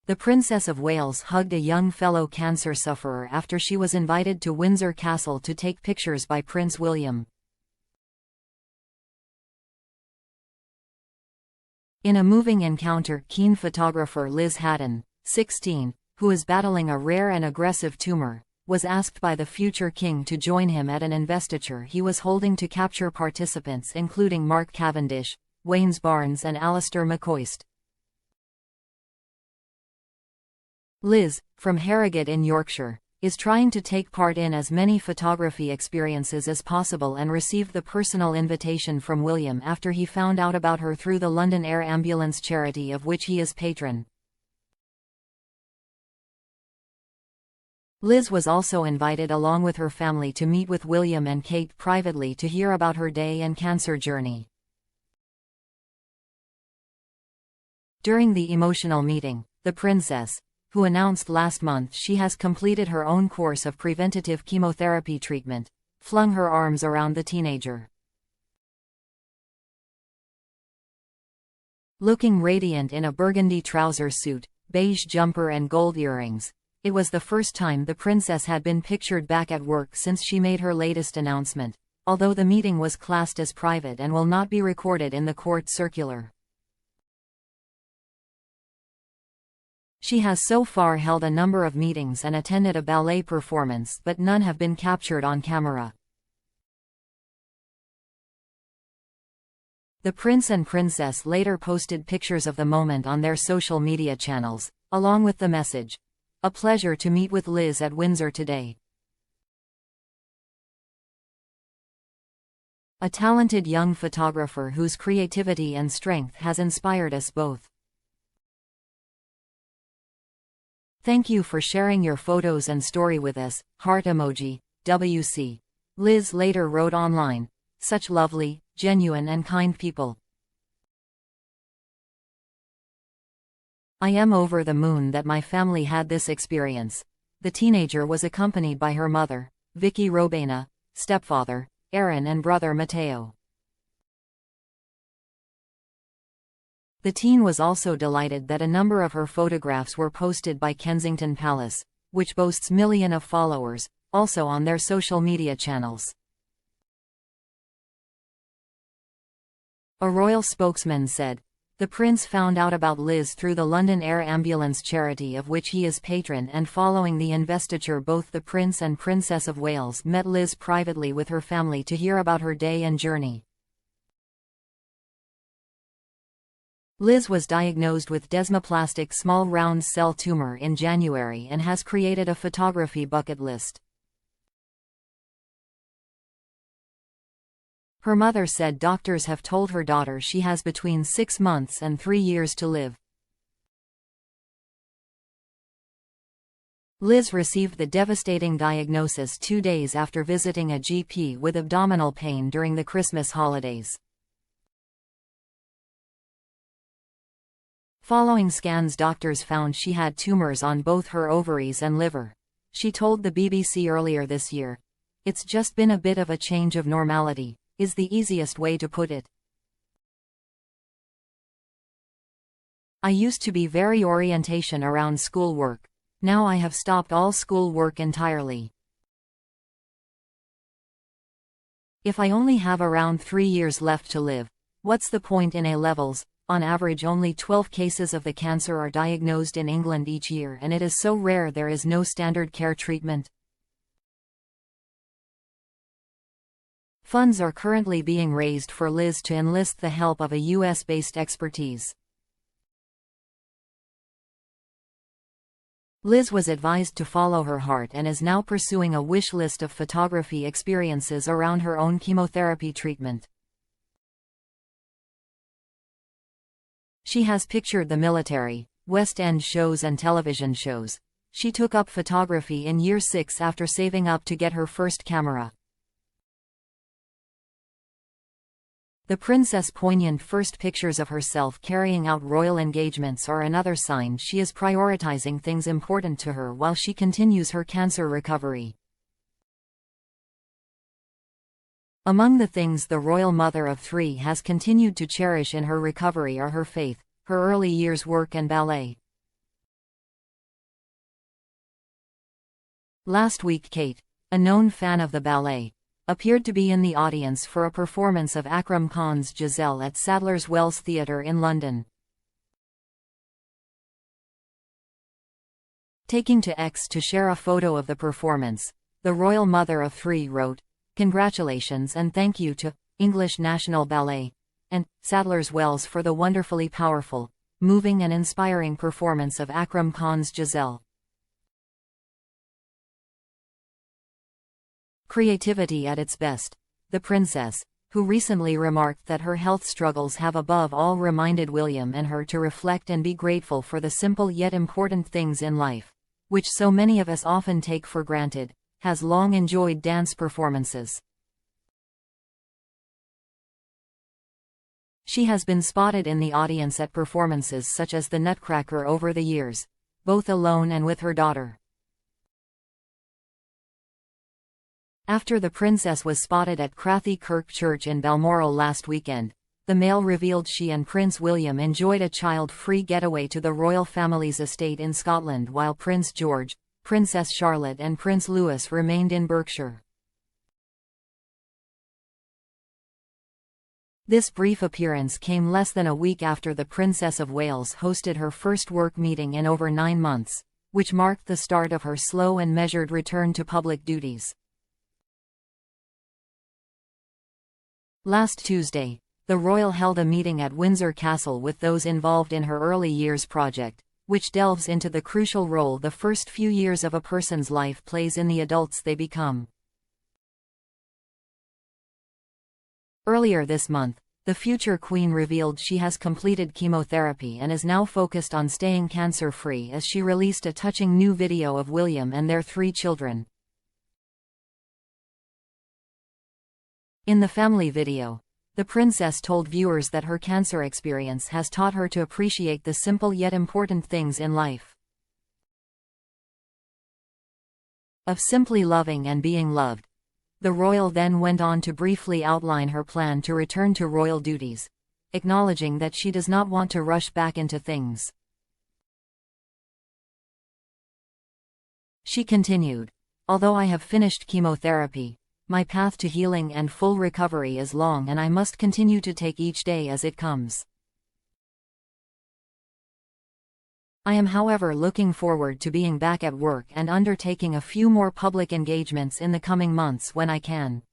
The Princess of Wales hugged a young fellow cancer sufferer after she was invited to Windsor Castle to take pictures by Prince William. In a moving encounter, keen photographer Liz Haden, 16, who is battling a rare and aggressive tumor, was asked by the future king to join him at an investiture he was holding to capture participants including Mark Cavendish, Wayne Barnes and Alistair McCoist. Liz, from Harrogate in Yorkshire, is trying to take part in as many photography experiences as possible and received the personal invitation from William after he found out about her through the London Air Ambulance charity of which he is patron. Liz was also invited along with her family to meet with William and Kate privately to hear about her day and cancer journey. During the emotional meeting, the princess, who announced last month she has completed her own course of preventative chemotherapy treatment, flung her arms around the teenager. Looking radiant in a burgundy trouser suit, beige jumper and gold earrings, it was the first time the princess had been pictured back at work since she made her latest announcement, although the meeting was classed as private and will not be recorded in the court circular. She has so far held a number of meetings and attended a ballet performance, but none have been captured on camera. The prince and princess later posted pictures of the moment on their social media channels, along with the message, "A pleasure to meet with Liz at Windsor today." A talented young photographer whose creativity and strength has inspired us both. Thank you for sharing your photos and story with us, heart emoji, WC. Liz later wrote online, "Such lovely, genuine and kind people. I am over the moon that my family had this experience." The teenager was accompanied by her mother, Vicky Robena, stepfather, Aaron and brother Matteo. The teen was also delighted that a number of her photographs were posted by Kensington Palace, which boasts millions of followers, also on their social media channels. A royal spokesman said, "The prince found out about Liz through the London Air Ambulance charity of which he is patron, and following the investiture both the Prince and Princess of Wales met Liz privately with her family to hear about her day and journey." Liz was diagnosed with desmoplastic small round cell tumor in January and has created a photography bucket list. Her mother said doctors have told her daughter she has between 6 months and 3 years to live. Liz received the devastating diagnosis 2 days after visiting a GP with abdominal pain during the Christmas holidays. Following scans, doctors found she had tumors on both her ovaries and liver. She told the BBC earlier this year, "It's just been a bit of a change of normality, is the easiest way to put it. I used to be very orientation around schoolwork. Now I have stopped all schoolwork entirely. If I only have around 3 years left to live, what's the point in A-levels? On average only 12 cases of the cancer are diagnosed in England each year, and it is so rare there is no standard care treatment." Funds are currently being raised for Liz to enlist the help of a US-based expertise. Liz was advised to follow her heart and is now pursuing a wish list of photography experiences around her own chemotherapy treatment. She has pictured the military, West End shows and television shows. She took up photography in year 6 after saving up to get her first camera. The princess' poignant first pictures of herself carrying out royal engagements are another sign she is prioritizing things important to her while she continues her cancer recovery. Among the things the royal mother of 3 has continued to cherish in her recovery are her faith, her early years work and ballet. Last week Kate, a known fan of the ballet, appeared to be in the audience for a performance of Akram Khan's Giselle at Sadler's Wells Theatre in London. Taking to X to share a photo of the performance, the royal mother of three wrote, "Congratulations and thank you to English National Ballet and Sadler's Wells for the wonderfully powerful, moving and inspiring performance of Akram Khan's Giselle." Creativity at its best. The princess, who recently remarked that her health struggles have above all reminded William and her to reflect and be grateful for the simple yet important things in life, which so many of us often take for granted, has long enjoyed dance performances. She has been spotted in the audience at performances such as the Nutcracker over the years, both alone and with her daughter. After the princess was spotted at Crathy Kirk Church in Balmoral last weekend, the Mail revealed she and Prince William enjoyed a child-free getaway to the royal family's estate in Scotland while Prince George, Princess Charlotte and Prince Louis remained in Berkshire. This brief appearance came less than a week after the Princess of Wales hosted her first work meeting in over 9 months, which marked the start of her slow and measured return to public duties. Last Tuesday, the royal held a meeting at Windsor Castle with those involved in her early years project, which delves into the crucial role the first few years of a person's life plays in the adults they become. Earlier this month, the future queen revealed she has completed chemotherapy and is now focused on staying cancer-free as she released a touching new video of William and their 3 children. In the family video, the princess told viewers that her cancer experience has taught her to appreciate the simple yet important things in life. Of simply loving and being loved. The royal then went on to briefly outline her plan to return to royal duties, acknowledging that she does not want to rush back into things. She continued, "Although I have finished chemotherapy, my path to healing and full recovery is long and I must continue to take each day as it comes. I am however looking forward to being back at work and undertaking a few more public engagements in the coming months when I can."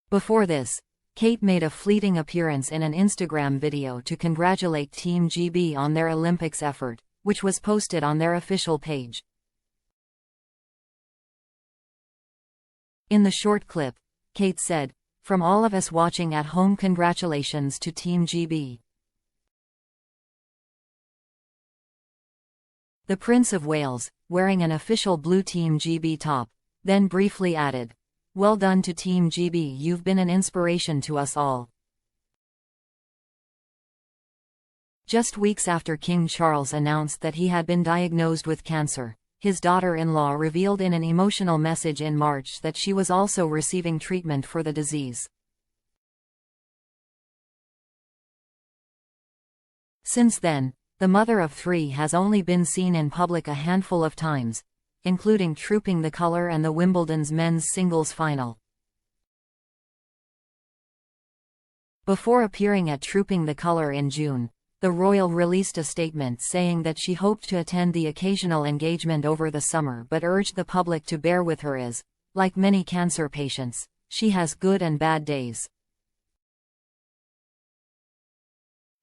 Before this, Kate made a fleeting appearance in an Instagram video to congratulate Team GB on their Olympics effort, which was posted on their official page. In the short clip, Kate said, "From all of us watching at home, congratulations to Team GB." The Prince of Wales, wearing an official blue Team GB top, then briefly added, "Well done to Team GB, you've been an inspiration to us all." Just weeks after King Charles announced that he had been diagnosed with cancer, his daughter-in-law revealed in an emotional message in March that she was also receiving treatment for the disease. Since then, the mother of 3 has only been seen in public a handful of times, including trooping the colour and the Wimbledon's men's singles final. Before appearing at Trooping the Colour in June, the royal released a statement saying that she hoped to attend the occasional engagement over the summer but urged the public to bear with her as, like many cancer patients, she has good and bad days.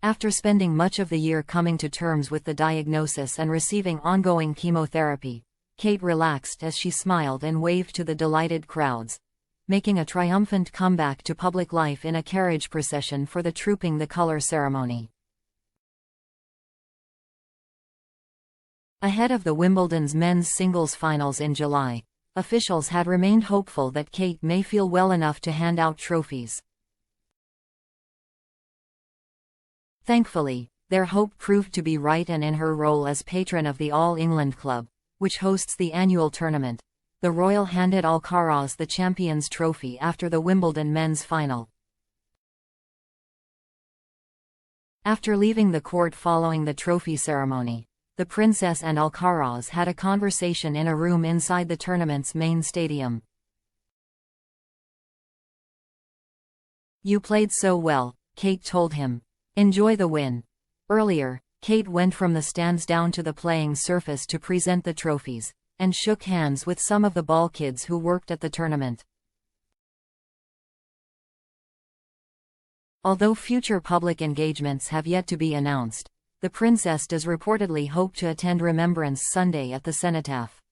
After spending much of the year coming to terms with the diagnosis and receiving ongoing chemotherapy, Kate relaxed as she smiled and waved to the delighted crowds, making a triumphant comeback to public life in a carriage procession for the Trooping the Colour ceremony. Ahead of the Wimbledon's men's singles finals in July, officials had remained hopeful that Kate may feel well enough to hand out trophies. Thankfully, their hope proved to be right, and in her role as patron of the All England Club, which hosts the annual tournament, the royal handed Alcaraz the Champions Trophy after the Wimbledon men's final. After leaving the court following the trophy ceremony, the princess and Alcaraz had a conversation in a room inside the tournament's main stadium. "You played so well," Kate told him. "Enjoy the win." Earlier, Kate went from the stands down to the playing surface to present the trophies, and shook hands with some of the ball kids who worked at the tournament. Although future public engagements have yet to be announced, the princess does reportedly hope to attend Remembrance Sunday at the Cenotaph.